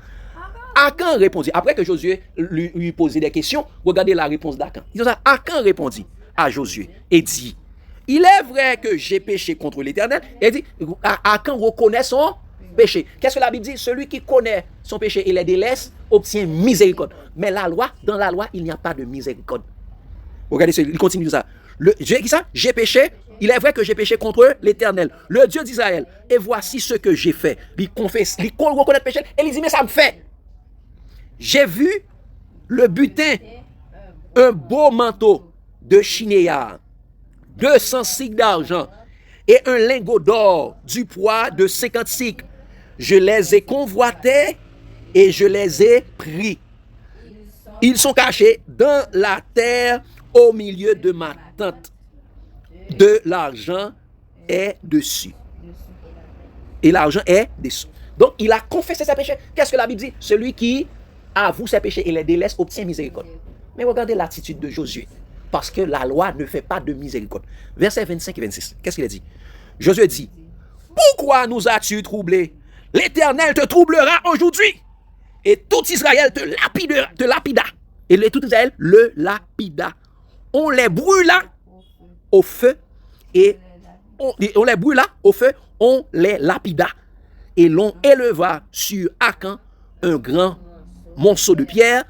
Akan répondit, après que Josué lui posait des questions, regardez la réponse d'Akan. Ils ont ça. Akan répondit à Josué et dit, il est vrai que j'ai péché contre l'Éternel. Et dit, Akan reconnaît son péché. Qu'est-ce que la Bible dit? Celui qui connaît son péché et les délaisse obtient miséricorde. Mais dans la loi, il n'y a pas de miséricorde. Regardez, il continue de ça. J'ai péché, il est vrai que j'ai péché contre l'Éternel, le Dieu d'Israël. Et voici ce que j'ai fait. Il confesse, il reconnaît le péché et il dit, mais ça me fait. J'ai vu le butin, un beau manteau de chinéar, 200 cycles d'argent et un lingot d'or du poids de 50 cycles. Je les ai convoités et je les ai pris. Ils sont cachés dans la terre au milieu de ma tente. De l'argent est dessus. Et l'argent est dessous. Donc il a confessé ses péchés. Qu'est-ce que la Bible dit? Celui qui avoue ses péchés et les délaisse obtient miséricorde. Mais regardez l'attitude de Josué. Parce que la loi ne fait pas de miséricorde. Versets 25 et 26. Qu'est-ce qu'il a dit? Josué dit, pourquoi nous as-tu troublés? L'Éternel te troublera aujourd'hui. Et tout Israël te lapida. Et tout Israël le lapida. On les brûla au feu. Et on les brûla au feu. On les lapida. et l'on éleva sur Akan un grand monceau de pierre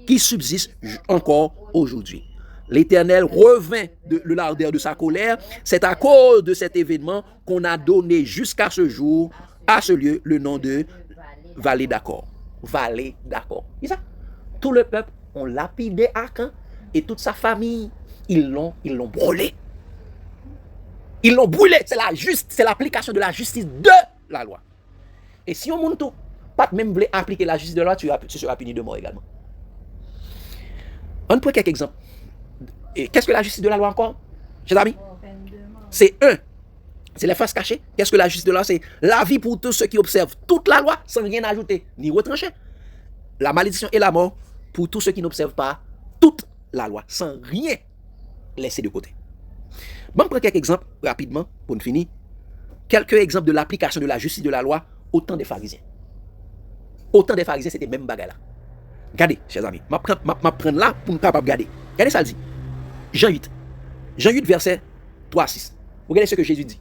qui subsiste encore aujourd'hui. L'Éternel revint de l'ardeur de sa colère. C'est à cause de cet événement qu'on a donné jusqu'à ce jour à ce lieu le nom de Vallée d'Accord. Vallée d'Accord. C'est ça? Tout le peuple ont lapidé Akan et toute sa famille, ils l'ont brûlé. Ils l'ont brûlé. C'est l'application de la justice de la loi. Et si on monte tout, pas même voulait appliquer la justice de la loi, tu seras puni de mort également. On prend quelques exemples. Et qu'est-ce que la justice de la loi encore, chers amis? C'est les faces cachées. Qu'est-ce que la justice de la loi? C'est la vie pour tous ceux qui observent toute la loi sans rien ajouter ni retrancher. La malédiction et la mort pour tous ceux qui n'observent pas toute la loi sans rien laisser de côté. Bon, on prend quelques exemples rapidement pour nous finir. Quelques exemples de l'application de la justice de la loi au temps des pharisiens. Au temps des pharisiens, c'était même bagarre là. Regardez, chers amis, je vais prendre là pour nous capable regarder. Regardez ça, le dit. Jean 8, verset 3 à 6. Regardez ce que Jésus dit.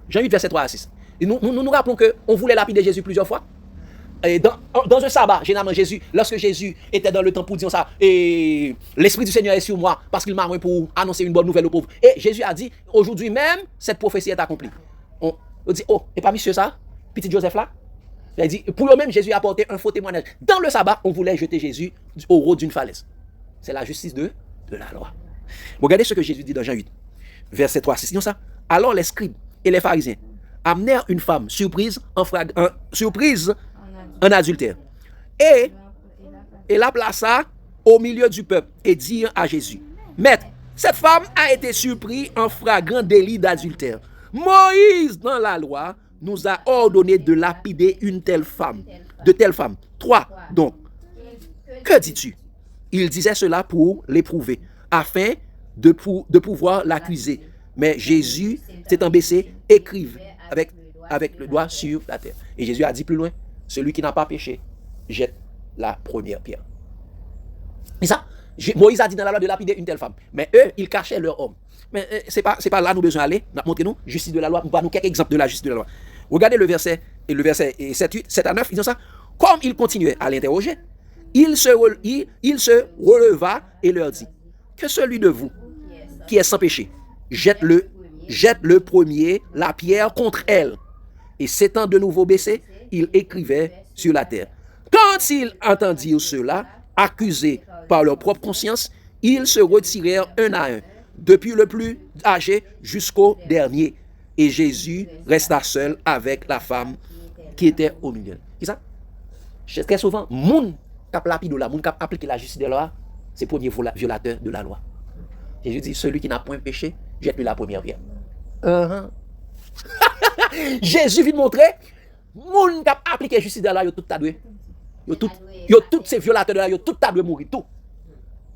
Jean 8, verset 3 à 6. Et nous rappelons qu'on voulait lapider Jésus plusieurs fois. Et dans un sabbat, généralement Jésus, lorsque Jésus était dans le temple pour dire ça, et l'Esprit du Seigneur est sur moi parce qu'il m'a envoyé pour annoncer une bonne nouvelle aux pauvres. Et Jésus a dit, aujourd'hui même, cette prophétie est accomplie. On dit, oh, et pas monsieur ça, petit Joseph là? Il a dit, pour eux-mêmes, Jésus a apporté un faux témoignage. Dans le sabbat, on voulait jeter Jésus au haut d'une falaise. C'est la justice de la loi. Regardez ce que Jésus dit dans Jean 8, verset 3 à 6. Ça. Alors les scribes et les pharisiens amenèrent une femme surprise en adultère et la plaça au milieu du peuple et dirent à Jésus, Maître, cette femme a été surprise en flagrant délit d'adultère. Moïse, dans la loi, nous a ordonné de lapider de telles femmes. 3. Donc, que dis-tu? Il disait cela pour l'éprouver, afin de pouvoir l'accuser. Mais Jésus s'étant baissé, écrivait avec le doigt sur la terre. Et Jésus a dit plus loin, celui qui n'a pas péché, jette la première pierre. Et ça, Moïse a dit dans la loi de lapider une telle femme. Mais eux, ils cachaient leur homme. Mais c'est pas là nous besoin d'aller. Montrez-nous, justice de la loi. Nous allons quelques exemples de la justice de la loi. Regardez le verset 7 à 9, ils disent ça. Comme il continuait à l'interroger, il se releva et leur dit, que celui de vous qui est sans péché, jette le premier la pierre contre elle. Et s'étant de nouveau baissé, il écrivait sur la terre. Quand ils entendirent cela, accusés par leur propre conscience, ils se retirèrent un à un, depuis le plus âgé jusqu'au dernier. Et Jésus resta seul avec la femme qui était au milieu. C'est ça? Très souvent, moun cap lapide la, moun cap appliquer la justice de la loi, c'est le premier violateur de la loi. Jésus dit, celui qui n'a point péché, jette-lui la première pierre. Jésus vient montrer, moun cap appliquer la justice de la loi, yo tout tadoué. Yo tous ces violateurs de la loi, yo tout tadoué mourir tout.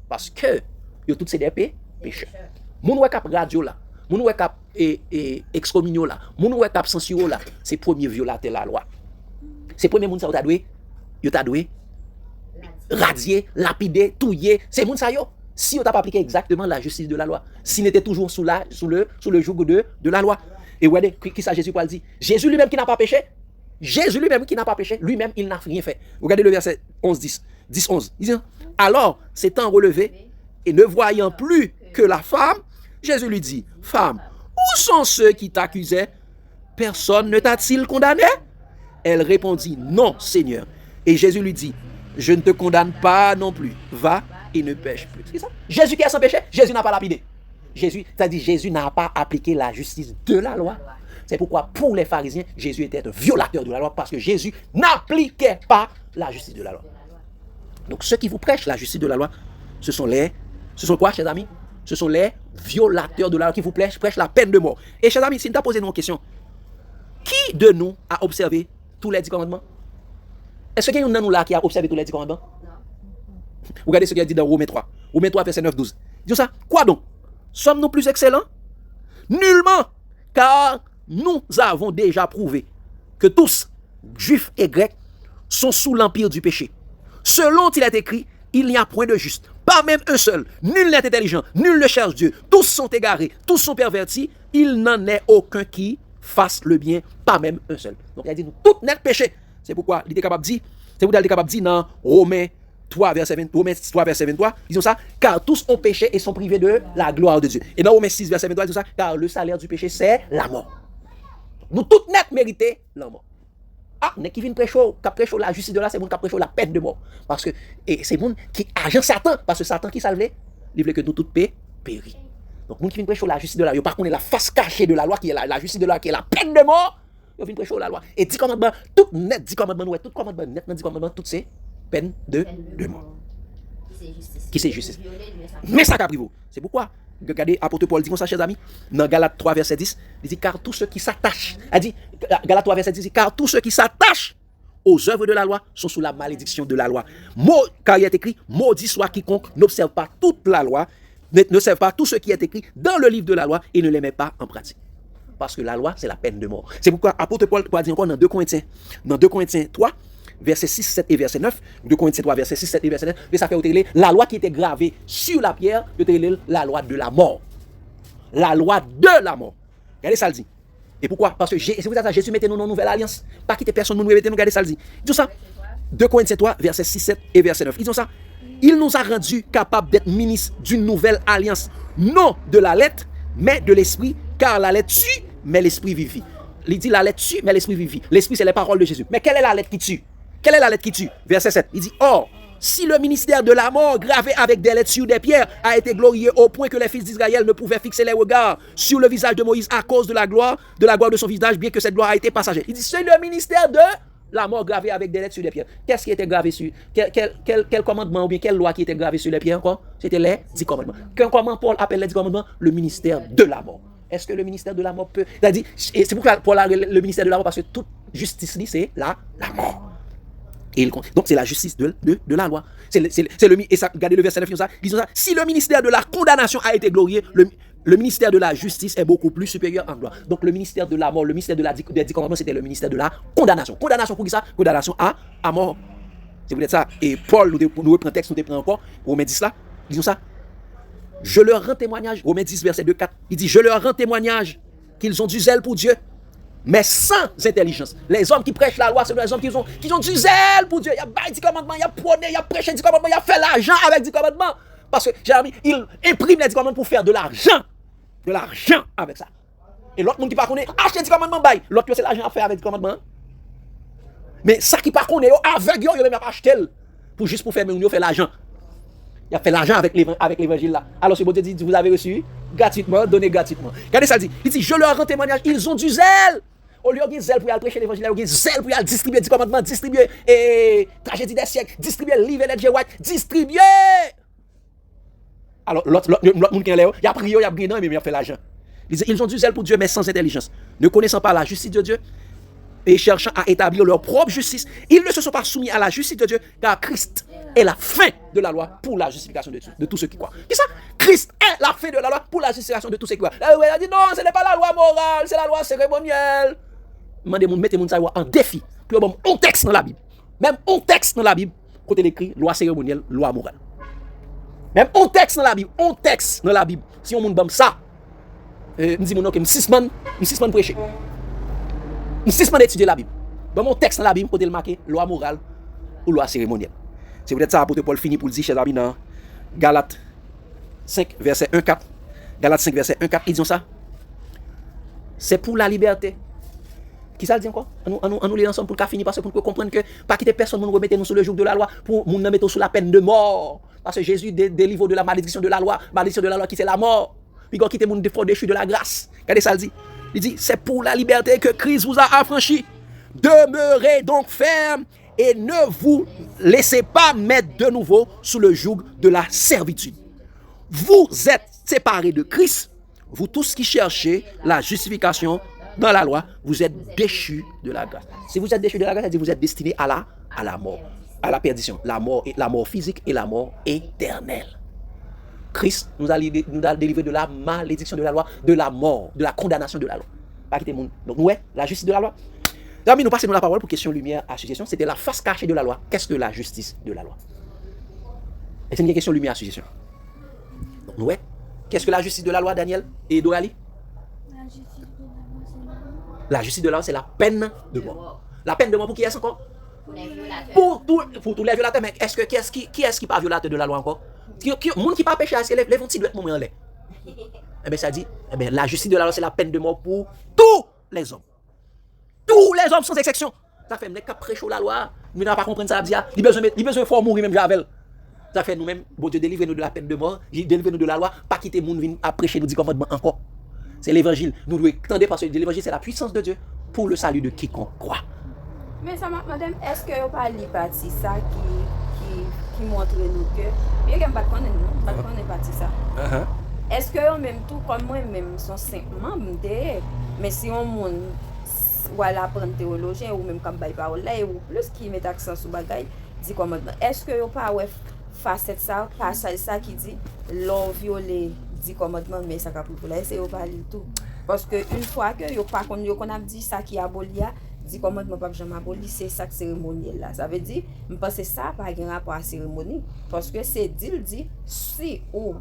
Parce que yo tous ces des pécheurs. Moun wè cap radio là, moun wè cap excommunion là, moun wè cap censure là, c'est premier violateur la loi. C'est premier moun ça yo tadoué radier, lapider, touiller, c'est moun ça yo. Si on t'a pas appliqué exactement la justice de la loi, s'il était toujours sous le joug de la loi. Et regardez, qui ça Jésus dit? Jésus lui-même qui n'a pas péché. Jésus lui-même qui n'a pas péché, lui-même il n'a rien fait. Regardez le verset 10-11. Il dit, alors, s'étant relevé et ne voyant plus que la femme, Jésus lui dit, femme, où sont ceux qui t'accusaient? Personne ne t'a-t-il condamné? Elle répondit, non, Seigneur. Et Jésus lui dit, je ne te condamne pas non plus. Va et ne pêche plus. C'est ça? Jésus qui est sans péché, Jésus n'a pas lapidé. C'est-à-dire Jésus n'a pas appliqué la justice de la loi. C'est pourquoi pour les pharisiens, Jésus était un violateur de la loi parce que Jésus n'appliquait pas la justice de la loi. Donc ceux qui vous prêchent la justice de la loi, ce sont quoi, chers amis? Ce sont les violateurs de la loi qui vous prêchent la peine de mort. Et chers amis, si nous t'as posé une question, qui de nous a observé tous les 10 commandements? Est-ce qu'il y a un de nous là qui a observé tous les 10 commandements? Regardez ce qu'il a dit dans Romains 3. Romains 3, verset 9-12. Il dit ça. Quoi donc? Sommes-nous plus excellents? Nullement, car nous avons déjà prouvé que tous, juifs et grecs, sont sous l'empire du péché. Selon il est écrit, il n'y a point de juste, pas même un seul. Nul n'est intelligent, nul ne cherche Dieu. Tous sont égarés, tous sont pervertis. Il n'en est aucun qui fasse le bien, pas même un seul. Donc il a dit nous tout net péché. C'est pourquoi il était capable de dire, c'est pourquoi il était capable de dire dans Romains 3 verset 23, disons ça, car tous ont péché et sont privés de la gloire de Dieu. Et dans Romains 6 verset 23, disons ça, car le salaire du péché c'est la mort. Nous tout net mérité la mort. Ah, n'est qui vient prêcher la justice de là, c'est monde qui prêche la peine de mort. Parce que et c'est monde qui agent Satan, parce que Satan qui salve, il veut que nous tous péris. Donc monde qui vient prêcher la justice de là, yo par contre la face cachée de la loi qui est la justice de là qui est la peine de mort, yo vient prêcher la loi. Et 10 commandements, tout net 10 commandements, ouais, tout commandement net dans 10 commandements, toutes ces peines de mort. Qui c'est justice. Mais ça qu'a pris vous. C'est pourquoi regardez, apôtre Paul dit comme ça, chers amis, dans Galates 3, verset 10, il dit, car tous ceux qui s'attachent, il dit, Galates 3, verset 10, il dit, car tous ceux qui s'attachent aux œuvres de la loi sont sous la malédiction de la loi. Car il est écrit, maudit soit quiconque n'observe pas toute la loi, n'observe pas tout ce qui est écrit dans le livre de la loi et ne les met pas en pratique. Parce que la loi, c'est la peine de mort. C'est pourquoi apôtre Paul dit encore dans 2 Corinthiens 3, verset 6, 7 et verset 9, 2 Corinthiens 3, verset 6, 7 et verset 9, mais ça fait la loi qui était gravée sur la pierre, la loi de la mort. La loi de la mort. Regardez ça le dit. Et pourquoi? Parce que c'est pour ça que Jésus mettait nous dans une nouvelle alliance. Pas quitter personne, nous mettez nous, regardez ça le dit. Tout ça. 2 Corinthiens 3, verset 6, 7 et verset 9. Ils disent ça. Il nous a rendus capables d'être ministres d'une nouvelle alliance. Non de la lettre, mais de l'esprit, car la lettre tue, mais l'esprit vivifie. Il dit la lettre tue, mais l'esprit vivifie. L'esprit, c'est les paroles de Jésus. Mais quelle est la lettre qui tue? Quelle est la lettre qui tue? Verset 7. Il dit, or, si le ministère de la mort, gravé avec des lettres sur des pierres, a été glorieux au point que les fils d'Israël ne pouvaient fixer les regards sur le visage de Moïse à cause de la gloire de son visage, bien que cette gloire a été passagère. Il dit, c'est le ministère de la mort gravé avec des lettres sur des pierres. Qu'est-ce qui était gravé sur? Quel commandement ou bien quelle loi qui était gravée sur les pierres encore? C'était les 10 commandements. Comment Paul appelle les 10 commandements? Le ministère de la mort. Est-ce que le ministère de la mort peut... C'est pourquoi Paul a le ministère de la mort, parce que toute justice, c'est la mort. Donc c'est la justice de la loi. Et ça, regardez le verset 9, disons ça. Si le ministère de la condamnation a été glorieux, le ministère de la justice est beaucoup plus supérieur en gloire. Donc le ministère de la mort, le ministère des 10 commandements, c'était le ministère de la condamnation. Condamnation pour qui ça? Condamnation à mort. C'est peut-être ça. Et Paul nous reprend texte, nous reprend encore, Romains 10 là, disons ça. Je leur rends témoignage, Romains 10 verset 2, 4, il dit, je leur rends témoignage qu'ils ont du zèle pour Dieu, mais sans intelligence. Les hommes qui prêchent la loi, c'est les hommes qui ont du zèle pour Dieu. Il y a bail 10 commandements, il y a prôné, il y a prêché 10 commandements, il y a fait l'argent avec 10 commandements. Parce que, j'ai ami, ils impriment les 10 commandements pour faire de l'argent. De l'argent avec ça. Et l'autre monde qui ne connaît, acheter 10 commandements, bail. L'autre, c'est l'argent à faire avec 10 commandements. Mais ça qui ne connaît, aveugle, il même acheté juste pour faire l'argent. Il a fait l'argent avec l'évangile là. Alors, ce bon Dieu dit, vous avez reçu gratuitement, donné gratuitement. Regardez ça, il dit, je leur rends témoignage, ils ont du zèle. Au lieu de zèle pour aller prêcher l'évangile, il y a zèle pour aller distribuer 10 commandements, distribuer tragédie des siècles, distribuer livre et Ledger White, distribuer. Alors, l'autre monde qui est là, il a pris, il a pris, non, mais il a fait l'argent. Ils ont du zèle pour Dieu, mais sans intelligence. Ne connaissant pas la justice de Dieu et cherchant à établir leur propre justice, ils ne se sont pas soumis à la justice de Dieu, car Christ est la fin de la loi pour la justification de tous ceux qui croient. Qu'est-ce que ça? Christ est la fin de la loi pour la justification de tous ceux qui croient. Il a dit non, ce n'est pas la loi morale, c'est la loi cérémonielle. Mettez-moi ça en défi. Puis on texte dans la Bible. Même on texte dans la Bible, côté l'écrit, loi cérémonielle, loi morale. Même on texte dans la Bible. Si on monte ça, me dit mon que 6 semaines prêcher. 6 semaines étudier la Bible. Dans mon texte dans la Bible, côté le marqué, loi morale ou loi cérémonielle. C'est peut-être ça apôtre Paul finit pour le dire, chers amis, dans Galates 5, verset 1-4. Galates 5, verset 1-4, ils disent ça. C'est pour la liberté. Qui ça le dit encore? On nous lire ensemble pour finir, parce que pour comprendre que pas quitter personne, nous remettez nous sous le joug de la loi, pour nous mettre sous la peine de mort. Parce que Jésus délivre de la malédiction de la loi qui c'est la mort. Puis quand quitter mon déchu de la grâce. Regardez ça le dit. Il dit, c'est pour la liberté que Christ vous a affranchi. Demeurez donc ferme et ne vous laissez pas mettre de nouveau sous le joug de la servitude. Vous êtes séparés de Christ, vous tous qui cherchez la justification dans la loi, vous êtes déchus de la grâce. Si vous êtes déchus de la grâce, ça dit vous êtes destinés à la mort, à la perdition, la mort physique et la mort éternelle. Christ nous a délivré de la malédiction de la loi, de la mort, de la condamnation de la loi. Pas quitter le monde. Donc, ouais, la justice de la loi. Amis, nous passons la parole pour question lumière association. C'était la face cachée de la loi. Qu'est-ce que la justice de la loi? Et c'est une question lumière association. Donc, ouais, qu'est-ce que la justice de la loi, Daniel et Dorali?
La justice de la loi, c'est la loi.
La justice de la loi, c'est la peine de mort. La peine de mort pour qui est-ce encore?
Les violateurs.
Pour tous les violateurs. Mais qui est-ce qui pas violateur de la loi encore? Le monde qui pas péché, c'est les vont-ils doivent mourir en l'air. Eh bien, ça dit, eh bien, la justice de la loi, c'est la peine de mort pour tous les hommes. Tous les hommes sans exception. Ça fait, nous prêchons la loi, nous n'avons pas compris ça, il besoin de faire mourir même Javel. Ça fait nous-mêmes, bon Dieu, délivrez-nous de la peine de mort, délivrez-nous de la loi, pas quitter le monde venir à prêcher nous dit commandement encore. C'est l'évangile. Nous devons attendre parce que l'évangile, c'est la puissance de Dieu pour le salut de quiconque croit.
Mais ça, madame, est-ce que vous parlez partie ça qui montre nous que. Bien que je ne connais pas ça. Est-ce que vous même tout comme moi-même sont simplement mais si on monde ou à l'apprendre théologien ou même comme parole là ou plus qui met accent sur bagaille dit commandement. Est-ce que vous pas ouais facette ça passage ça qui dit l'on violer dit commandement mais ça capable là c'est vous parler tout parce que une fois que yo pas qu'on a dit ça qui aboli dit commandement pas jamais aboli c'est ça cérémoniel là ça veut dire me penser ça pas un rapport à cérémonie parce que c'est dit si ou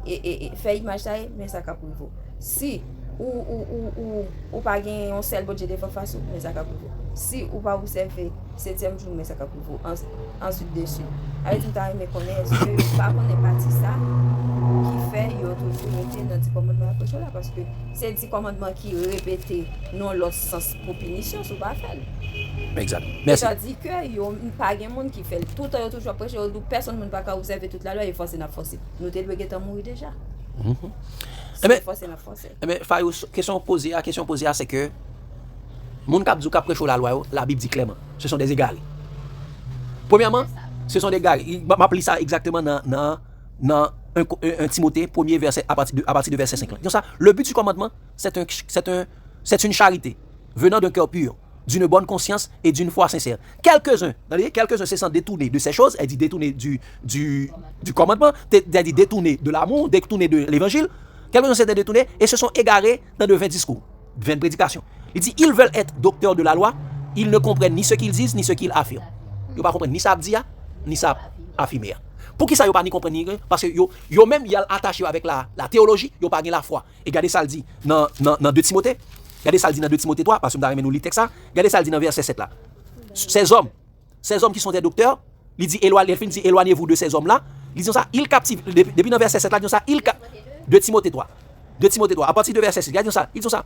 et fait image ça mais ça capable vous si ou pas gagner un seul budget de face mais ça capable vous si ou pas observer 7e jour mais ça capable vous ensuite dessus avec tout à me connaît est-ce que pas connaît partie ça qui fait yo toujours été dans dit commandement approche là parce que c'est dit commandement qui répété non l'autre sens pour punition ou pas faire
exact merci
ça dit que yo pas gain monde qui fait tout le temps toujours approcher personne ne pas observer toute la loi et forcer n'a forcer nous te doit être mourir déjà
mais question posée c'est que moun k'ap dou k'ap prêche la loi la Bible dit clairement ce sont des égarés. Premièrement, ce sont des égarés. Il m'appelle ça exactement dans 1 Timothée 1er verset à partir de verset 5. Donc ça, le but du commandement, c'est une charité venant d'un cœur pur, d'une bonne conscience et d'une foi sincère. Quelques-uns se sentent détournés de ces choses, elle dit détournés du commandement, elle dit détournés de l'amour, détournés de l'évangile. Quelques-uns s'étaient détournés et se sont égarés dans de vains discours, de vaines prédications. Il dit, ils veulent être docteurs de la loi, ils ne comprennent ni ce qu'ils disent, ni ce qu'ils affirment. Ils ne comprennent pas ni ça dit, ni ça affirme. Pour qui ça, ils ne comprennent pas ni parce que ils même attaché avec la théologie, ils n'ont pas la foi. Et regardez ça, le dit dans 2 Timothée. Regardez ça, le dit dans 2 Timothée 3, parce que nous avons nous lire ça. Regardez ça, le dit dans verset 7 là. Ces hommes qui sont des docteurs, il dit, éloignez-vous de ces hommes-là. Ils disent ça, ils captivent. Depuis dans verset 7 là, ils disent ça, 2 Timothée 3. 2 Timothée 3, à partir de verset 6, regardez ça, ils disent ça.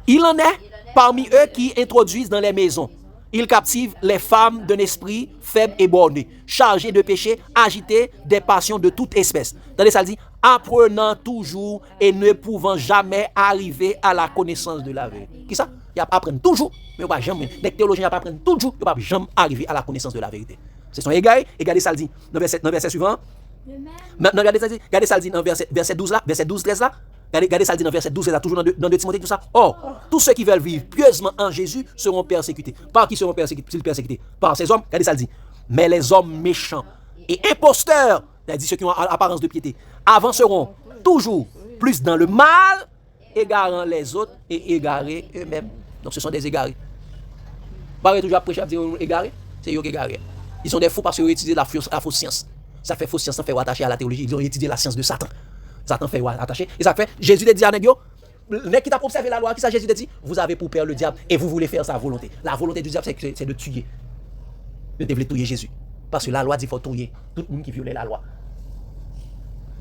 Il en est parmi eux qui introduisent dans les maisons. Ils captivent les femmes d'un esprit faible et borné, chargées de péché, agitées des passions de toute espèce. Attendez, ça dit, apprenant toujours et ne pouvant jamais arriver à la connaissance de la vérité. Qui ça? Il y a pas apprendre toujours, mais il n'y a pas jamais. Les théologiens n'ont pas apprendre toujours, il n'y a pas jamais arriver à la connaissance de la vérité. Ce sont égarés. Et regardez ça dit dans verset suivant. Maintenant, regardez ça dit dans verset 12 là, verset 12, 13 là. Regardez ça dit dans verset 12, là, toujours dans 2 Timothée, tout ça. Or, tous ceux qui veulent vivre pieusement en Jésus seront persécutés. Par qui seront persécutés? Par ces hommes, regardez ça dit. Mais les hommes méchants et imposteurs, c'est-à-dire ceux qui ont apparence de piété, avanceront toujours plus dans le mal, égarant les autres et égarés eux-mêmes. Donc ce sont des égarés. Pareil, toujours à prêcher à dire égarés, c'est eux qui égarés. Ils sont des fous parce qu'ils ont étudié la fausse science. Ça fait fausse science, ça fait attacher à la théologie. Ils ont étudié la science de Satan. Satan fait attacher. Et ça fait, Jésus a dit à Négio, qui t'a observé la loi, qui ça Jésus a dit, vous avez pour père le diable et vous voulez faire sa volonté. La volonté du diable, c'est de tuer. De devoir tuer Jésus. Parce que la loi dit qu'il faut tuer tout le monde qui viole la loi.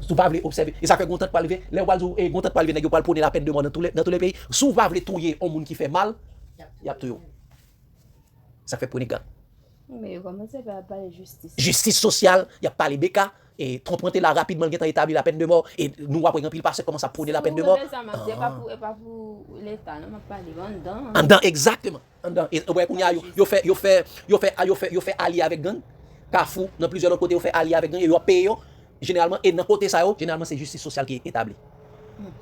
Si vous ne pouvez pas observer, et ça fait content de pas lever, les oiseaux et content de pas lever, Négio pas prôner la peine de mort dans tous les pays. Si vous ne pouvez pas tuer un monde qui fait mal, il y a tué. Ça fait pour les gars.
Mais comment ça va parler de justice?
Justice sociale, il n'y a pas les bécas. Et tromper là rapidement, il a établi la peine de mort. Et nous, après, il passe commence à prôner la peine de mort.
C'est pas pour l'État, non, pas dedans.
En dedans, exactement. En dedans. Et ouais, il fait allié avec gang. Carrefour, dans plusieurs autres côtés, il fait allié avec gang. Et il paye. Généralement, et dans côté ça, généralement, c'est justice sociale qui est établie.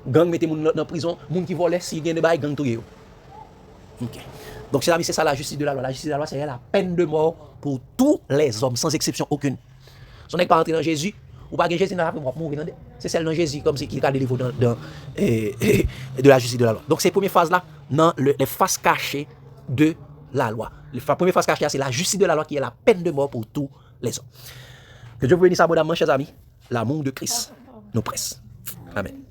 Gang mettez moun dans prison, moun qui vole, si gagne de bail, gang touye. OK. Donc, c'est ça la justice de la loi. La justice de la loi, c'est la peine de mort pour tous les hommes, sans exception aucune. Si on n'est pas entré dans Jésus, ou pas Jésus dans la vie, on va mourir. C'est celle dans Jésus, comme c'est qu'il a délivré de la justice de la loi. Donc, ces premières phases-là, dans les phases cachées de la loi. La première phase cachée, c'est la justice de la loi qui est la peine de mort pour tous les hommes. Que Dieu vous bénisse abondamment, chers amis. L'amour de Christ nous presse. Amen.